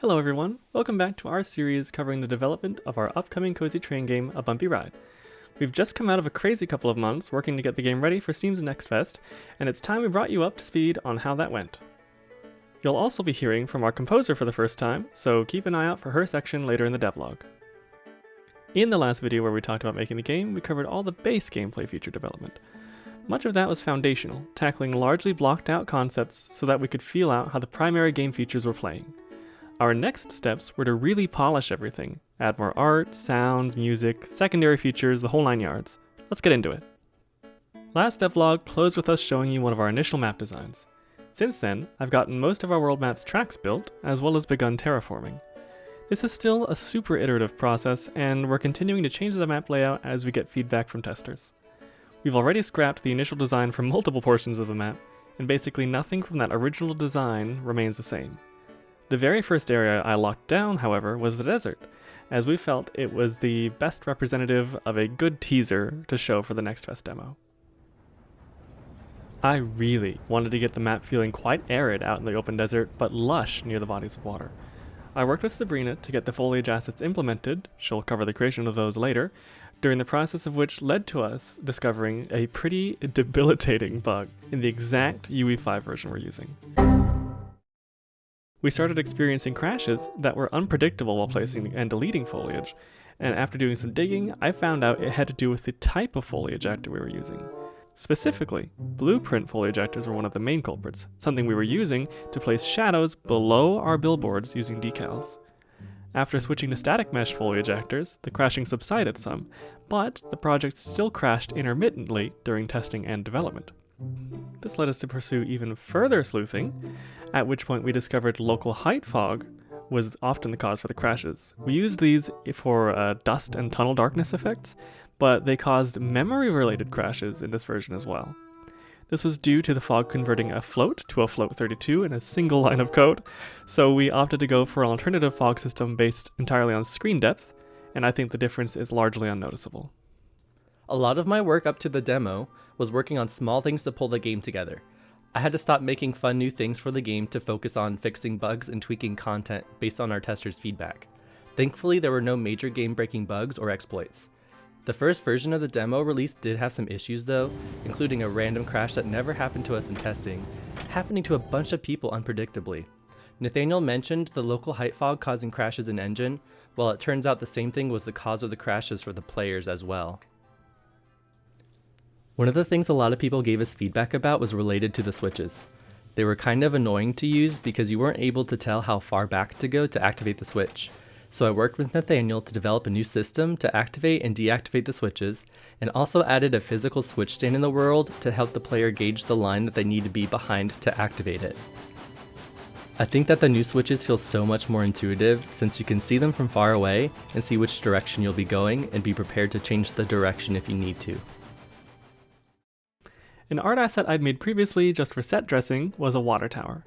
Hello everyone, welcome back to our series covering the development of our upcoming cozy train game, A Bumpy Ride. We've just come out of a crazy couple of months working to get the game ready for Steam's NextFest, and it's time we brought you up to speed on how that went. You'll also be hearing from our composer for the first time, so keep an eye out for her section later in the devlog. In the last video where we talked about making the game, we covered all the base gameplay feature development. Much of that was foundational, tackling largely blocked out concepts so that we could feel out how the primary game features were playing. Our next steps were to really polish everything, add more art, sounds, music, secondary features, the whole 9 yards. Let's get into it. Last devlog closed with us showing you one of our initial map designs. Since then, I've gotten most of our world map's tracks built, as well as begun terraforming. This is still a super iterative process, and we're continuing to change the map layout as we get feedback from testers. We've already scrapped the initial design for multiple portions of the map, and basically nothing from that original design remains the same. The very first area I locked down, however, was the desert, as we felt it was the best representative of a good teaser to show for the NextFest demo. I really wanted to get the map feeling quite arid out in the open desert, but lush near the bodies of water. I worked with SABRYNNA to get the foliage assets implemented, she'll cover the creation of those later, during the process of which led to us discovering a pretty debilitating bug in the exact UE5 version we're using. We started experiencing crashes that were unpredictable while placing and deleting foliage, and after doing some digging, I found out it had to do with the type of foliage actor we were using. Specifically, blueprint foliage actors were one of the main culprits, something we were using to place shadows below our billboards using decals. After switching to static mesh foliage actors, the crashing subsided some, but the project still crashed intermittently during testing and development. This led us to pursue even further sleuthing, at which point we discovered local height fog was often the cause for the crashes. We used these for dust and tunnel darkness effects, but they caused memory-related crashes in this version as well. This was due to the fog converting a float to a float 32 in a single line of code, so we opted to go for an alternative fog system based entirely on screen depth, and I think the difference is largely unnoticeable. A lot of my work up to the demo was working on small things to pull the game together. I had to stop making fun new things for the game to focus on fixing bugs and tweaking content based on our testers' feedback. Thankfully, there were no major game-breaking bugs or exploits. The first version of the demo release did have some issues though, including a random crash that never happened to us in testing, happening to a bunch of people unpredictably. NATHANIEL mentioned the local height fog causing crashes in engine, while it turns out the same thing was the cause of the crashes for the players as well. One of the things a lot of people gave us feedback about was related to the switches. They were kind of annoying to use because you weren't able to tell how far back to go to activate the switch. So I worked with NATHANIEL to develop a new system to activate and deactivate the switches, and also added a physical switch stand in the world to help the player gauge the line that they need to be behind to activate it. I think that the new switches feel so much more intuitive since you can see them from far away and see which direction you'll be going and be prepared to change the direction if you need to. An art asset I'd made previously just for set dressing was a water tower.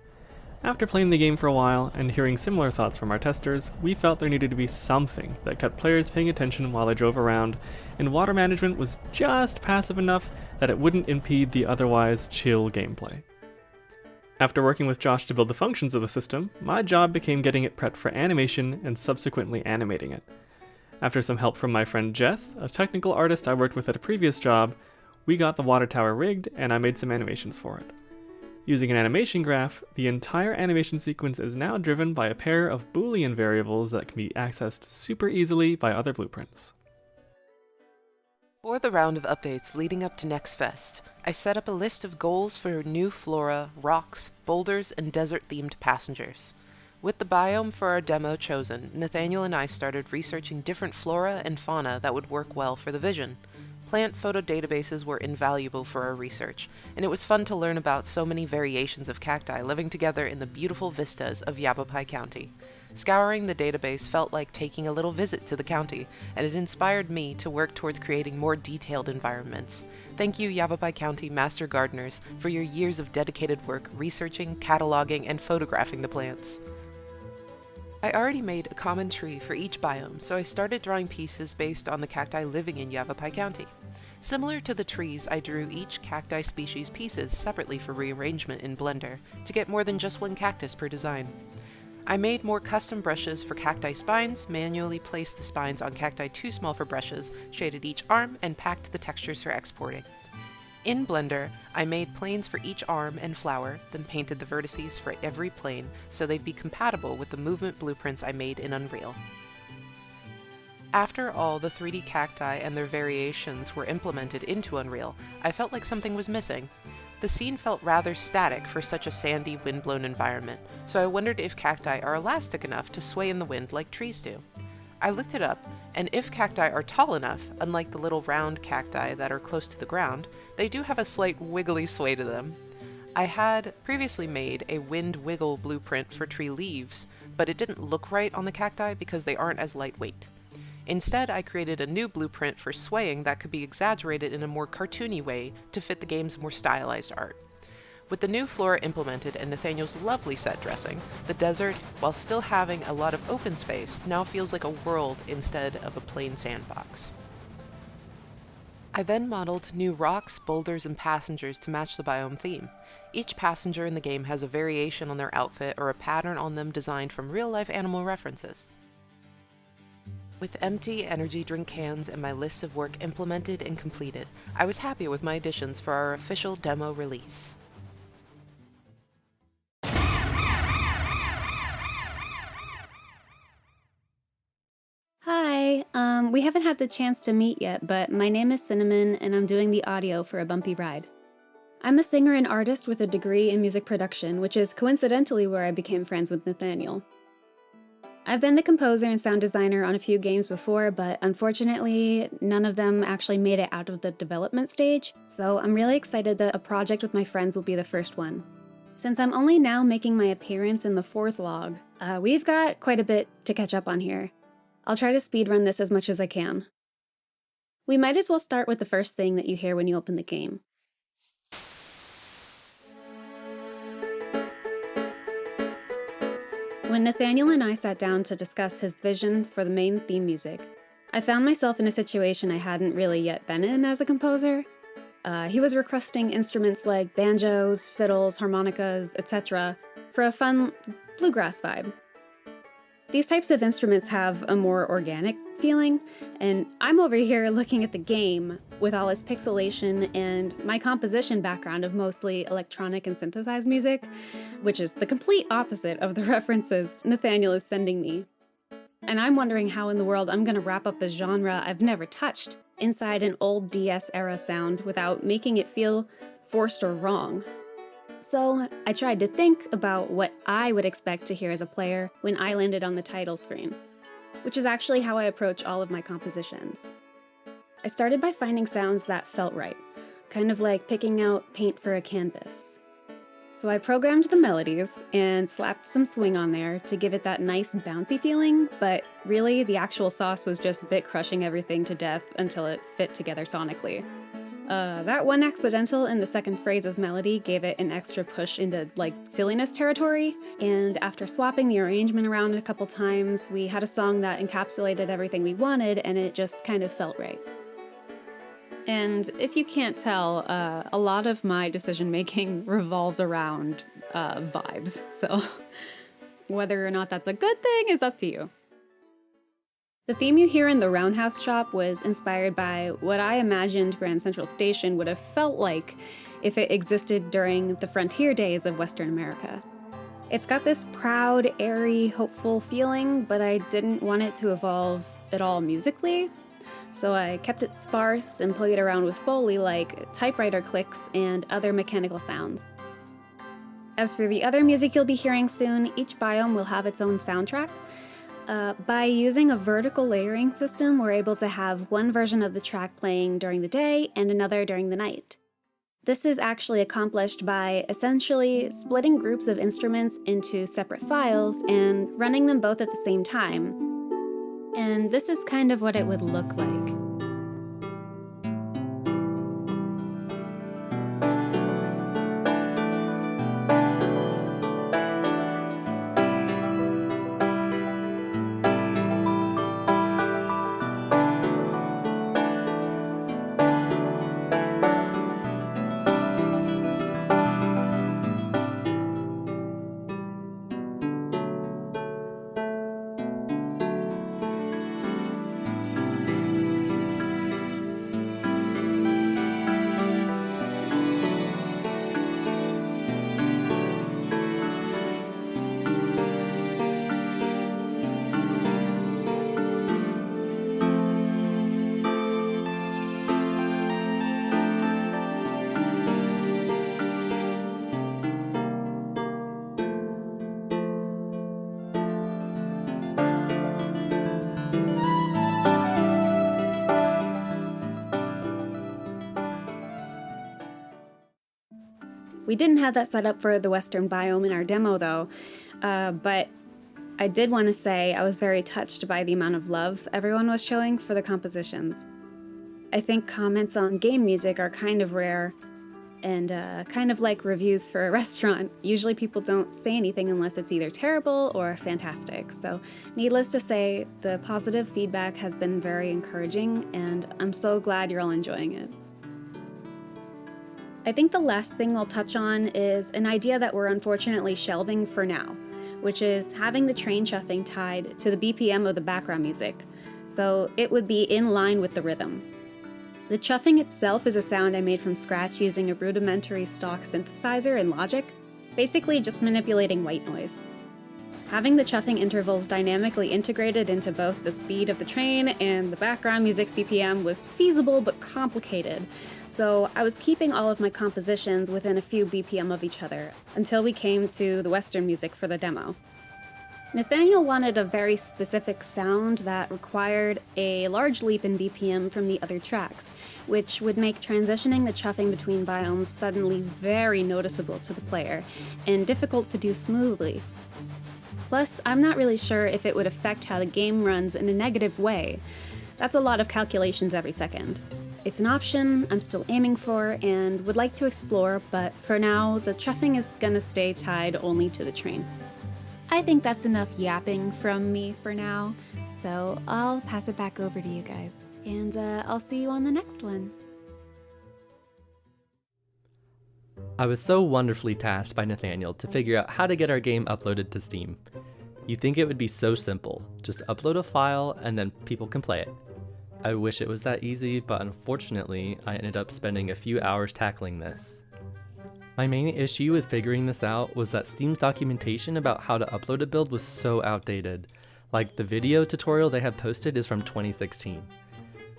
After playing the game for a while and hearing similar thoughts from our testers, we felt there needed to be something that kept players paying attention while they drove around, and water management was just passive enough that it wouldn't impede the otherwise chill gameplay. After working with Josh to build the functions of the system, my job became getting it prepped for animation and subsequently animating it. After some help from my friend Jess, a technical artist I worked with at a previous job, we got the water tower rigged and I made some animations for it. Using an animation graph, the entire animation sequence is now driven by a pair of Boolean variables that can be accessed super easily by other blueprints. For the round of updates leading up to NextFest, I set up a list of goals for new flora, rocks, boulders, and desert-themed passengers. With the biome for our demo chosen, NATHANIEL and I started researching different flora and fauna that would work well for the vision. Plant photo databases were invaluable for our research, and it was fun to learn about so many variations of cacti living together in the beautiful vistas of Yavapai County. Scouring the database felt like taking a little visit to the county, and it inspired me to work towards creating more detailed environments. Thank you, Yavapai County Master Gardeners, for your years of dedicated work researching, cataloging, and photographing the plants. I already made a common tree for each biome, so I started drawing pieces based on the cacti living in Yavapai County. Similar to the trees, I drew each cacti species pieces separately for rearrangement in Blender, to get more than just one cactus per design. I made more custom brushes for cacti spines, manually placed the spines on cacti too small for brushes, shaded each arm, and packed the textures for exporting. In Blender, I made planes for each arm and flower, then painted the vertices for every plane so they'd be compatible with the movement blueprints I made in Unreal. After all the 3D cacti and their variations were implemented into Unreal, I felt like something was missing. The scene felt rather static for such a sandy, windblown environment, so I wondered if cacti are elastic enough to sway in the wind like trees do. I looked it up, and if cacti are tall enough, unlike the little round cacti that are close to the ground, they do have a slight wiggly sway to them. I had previously made a wind wiggle blueprint for tree leaves, but it didn't look right on the cacti because they aren't as lightweight. Instead, I created a new blueprint for swaying that could be exaggerated in a more cartoony way to fit the game's more stylized art. With the new flora implemented and Nathaniel's lovely set dressing, the desert, while still having a lot of open space, now feels like a world instead of a plain sandbox. I then modeled new rocks, boulders, and passengers to match the biome theme. Each passenger in the game has a variation on their outfit or a pattern on them designed from real-life animal references. With empty energy drink cans and my list of work implemented and completed, I was happy with my additions for our official demo release. Hi, we haven't had the chance to meet yet, but my name is CYNNAMIN and I'm doing the audio for A Bumpy Ride. I'm a singer and artist with a degree in music production, which is coincidentally where I became friends with Nathaniel. I've been the composer and sound designer on a few games before, but unfortunately, none of them actually made it out of the development stage, so I'm really excited that a project with my friends will be the first one. Since I'm only now making my appearance in the 4th log, we've got quite a bit to catch up on here. I'll try to speedrun this as much as I can. We might as well start with the first thing that you hear when you open the game. When Nathaniel and I sat down to discuss his vision for the main theme music, I found myself in a situation I hadn't really yet been in as a composer. He was requesting instruments like banjos, fiddles, harmonicas, etc. for a fun bluegrass vibe. These types of instruments have a more organic feeling, and I'm over here looking at the game with all its pixelation and my composition background of mostly electronic and synthesized music, which is the complete opposite of the references Nathaniel is sending me. And I'm wondering how in the world I'm gonna wrap up a genre I've never touched inside an old DS-era sound without making it feel forced or wrong. So I tried to think about what I would expect to hear as a player when I landed on the title screen, which is actually how I approach all of my compositions. I started by finding sounds that felt right, kind of like picking out paint for a canvas. So I programmed the melodies and slapped some swing on there to give it that nice bouncy feeling, but really the actual sauce was just bit crushing everything to death until it fit together sonically. That one accidental in the second phrase's melody gave it an extra push into, silliness territory, and after swapping the arrangement around a couple times, we had a song that encapsulated everything we wanted, and it just kind of felt right. And if you can't tell, a lot of my decision-making revolves around vibes, so whether or not that's a good thing is up to you. The theme you hear in the Roundhouse shop was inspired by what I imagined Grand Central Station would have felt like if it existed during the frontier days of Western America. It's got this proud, airy, hopeful feeling, but I didn't want it to evolve at all musically, so I kept it sparse and played around with Foley like typewriter clicks and other mechanical sounds. As for the other music you'll be hearing soon, each biome will have its own soundtrack. By using a vertical layering system, we're able to have one version of the track playing during the day and another during the night. This is actually accomplished by essentially splitting groups of instruments into separate files and running them both at the same time. And this is kind of what it would look like. We didn't have that set up for the western biome in our demo though, but I did want to say I was very touched by the amount of love everyone was showing for the compositions. I think comments on game music are kind of rare, and kind of like reviews for a restaurant. Usually people don't say anything unless it's either terrible or fantastic. So needless to say, the positive feedback has been very encouraging, and I'm so glad you're all enjoying it. I think the last thing I'll touch on is an idea that we're unfortunately shelving for now, which is having the train chuffing tied to the BPM of the background music, so it would be in line with the rhythm. The chuffing itself is a sound I made from scratch using a rudimentary stock synthesizer in Logic, basically just manipulating white noise. Having the chuffing intervals dynamically integrated into both the speed of the train and the background music's BPM was feasible but complicated, so I was keeping all of my compositions within a few BPM of each other until we came to the Western music for the demo. Nathaniel wanted a very specific sound that required a large leap in BPM from the other tracks, which would make transitioning the chuffing between biomes suddenly very noticeable to the player and difficult to do smoothly. Plus, I'm not really sure if it would affect how the game runs in a negative way. That's a lot of calculations every second. It's an option I'm still aiming for and would like to explore, but for now, the chuffing is gonna stay tied only to the train. I think that's enough yapping from me for now, so I'll pass it back over to you guys, and I'll see you on the next one. I was so wonderfully tasked by Nathaniel to figure out how to get our game uploaded to Steam. You'd think it would be so simple, just upload a file and then people can play it. I wish it was that easy, but unfortunately, I ended up spending a few hours tackling this. My main issue with figuring this out was that Steam's documentation about how to upload a build was so outdated. Like, the video tutorial they have posted is from 2016.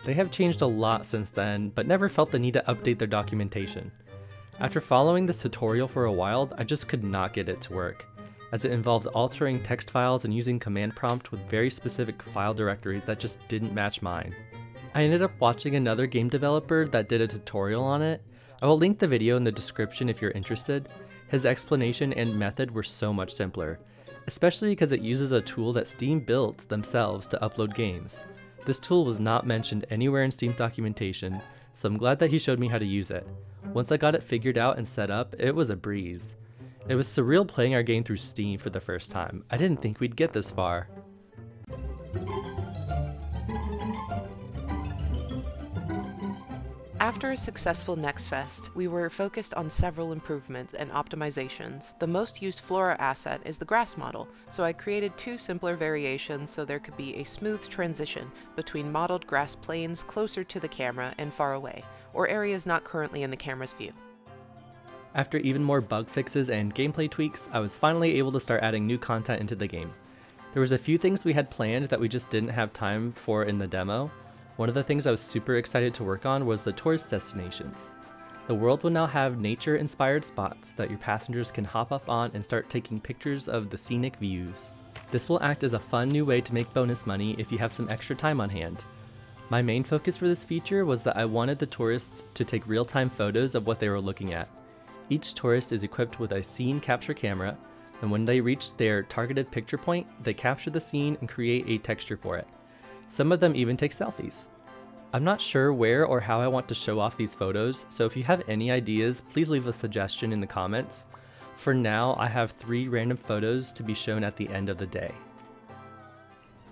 They have changed a lot since then, but never felt the need to update their documentation. After following this tutorial for a while, I just could not get it to work, as it involved altering text files and using command prompt with very specific file directories that just didn't match mine. I ended up watching another game developer that did a tutorial on it. I will link the video in the description if you're interested. His explanation and method were so much simpler, especially because it uses a tool that Steam built themselves to upload games. This tool was not mentioned anywhere in Steam's documentation, so I'm glad that he showed me how to use it. Once I got it figured out and set up, it was a breeze. It was surreal playing our game through Steam for the first time. I didn't think we'd get this far. After a successful NextFest, we were focused on several improvements and optimizations. The most used Flora asset is the grass model, so I created two simpler variations so there could be a smooth transition between modeled grass plains closer to the camera and far away, or areas not currently in the camera's view. After even more bug fixes and gameplay tweaks, I was finally able to start adding new content into the game. There was a few things we had planned that we just didn't have time for in the demo. One of the things I was super excited to work on was the tourist destinations. The world will now have nature-inspired spots that your passengers can hop up on and start taking pictures of the scenic views. This will act as a fun new way to make bonus money if you have some extra time on hand. My main focus for this feature was that I wanted the tourists to take real-time photos of what they were looking at. Each tourist is equipped with a scene capture camera, and when they reach their targeted picture point, they capture the scene and create a texture for it. Some of them even take selfies. I'm not sure where or how I want to show off these photos, so if you have any ideas, please leave a suggestion in the comments. For now, I have 3 random photos to be shown at the end of the day.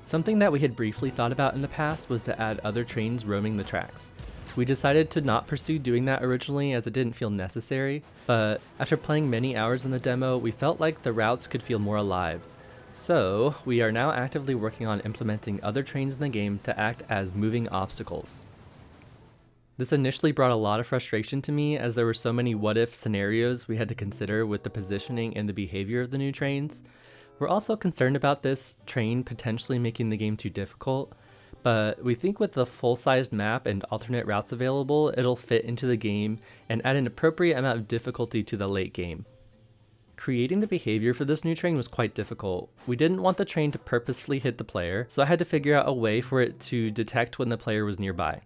Something that we had briefly thought about in the past was to add other trains roaming the tracks. We decided to not pursue doing that originally as it didn't feel necessary, but after playing many hours in the demo, we felt like the routes could feel more alive. So, we are now actively working on implementing other trains in the game to act as moving obstacles. This initially brought a lot of frustration to me as there were so many what-if scenarios we had to consider with the positioning and the behavior of the new trains. We're also concerned about this train potentially making the game too difficult, but we think with the full-sized map and alternate routes available, it'll fit into the game and add an appropriate amount of difficulty to the late game. Creating the behavior for this new train was quite difficult. We didn't want the train to purposefully hit the player, so I had to figure out a way for it to detect when the player was nearby.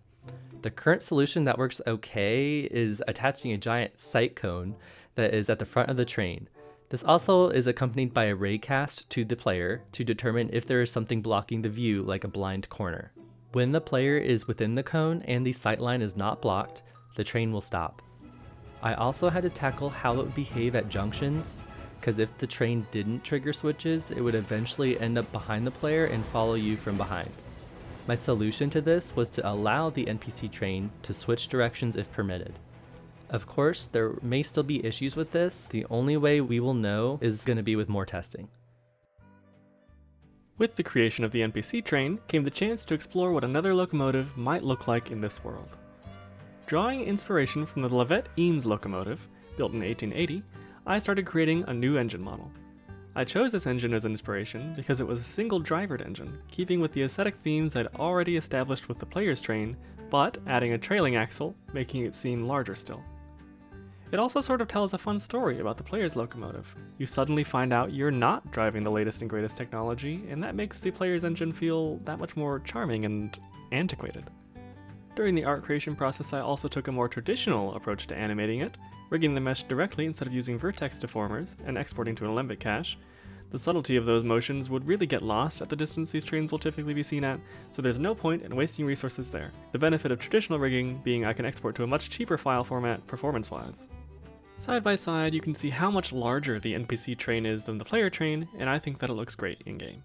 The current solution that works okay is attaching a giant sight cone that is at the front of the train. This also is accompanied by a raycast to the player to determine if there is something blocking the view, like a blind corner. When the player is within the cone and the sightline is not blocked, the train will stop. I also had to tackle how it would behave at junctions, because if the train didn't trigger switches, it would eventually end up behind the player and follow you from behind. My solution to this was to allow the NPC train to switch directions if permitted. Of course, there may still be issues with this. The only way we will know is going to be with more testing. With the creation of the NPC train came the chance to explore what another locomotive might look like in this world. Drawing inspiration from the Levett Eames locomotive, built in 1880, I started creating a new engine model. I chose this engine as inspiration because it was a single-drivered engine, keeping with the aesthetic themes I'd already established with the player's train, but adding a trailing axle, making it seem larger still. It also sort of tells a fun story about the player's locomotive. You suddenly find out you're not driving the latest and greatest technology, and that makes the player's engine feel that much more charming and antiquated. During the art creation process, I also took a more traditional approach to animating it, rigging the mesh directly instead of using vertex deformers and exporting to an alembic cache. The subtlety of those motions would really get lost at the distance these trains will typically be seen at, so there's no point in wasting resources there. The benefit of traditional rigging being I can export to a much cheaper file format performance-wise. Side by side, you can see how much larger the NPC train is than the player train, and I think that it looks great in-game.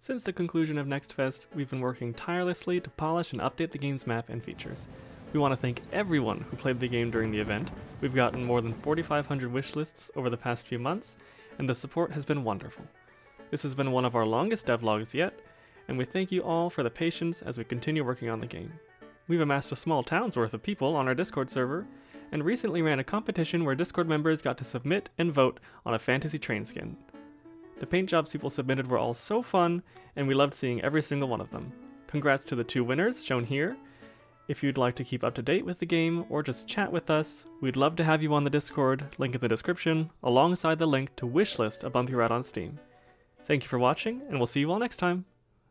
Since the conclusion of NextFest, we've been working tirelessly to polish and update the game's map and features. We want to thank everyone who played the game during the event. We've gotten more than 4,500 wishlists over the past few months, and the support has been wonderful. This has been one of our longest devlogs yet, and we thank you all for the patience as we continue working on the game. We've amassed a small town's worth of people on our Discord server, and recently ran a competition where Discord members got to submit and vote on a fantasy train skin. The paint jobs people submitted were all so fun, and we loved seeing every single one of them. Congrats to the 2 winners shown here. If you'd like to keep up to date with the game or just chat with us, we'd love to have you on the Discord, link in the description, alongside the link to Wishlist A Bumpy Ride on Steam. Thank you for watching, and we'll see you all next time.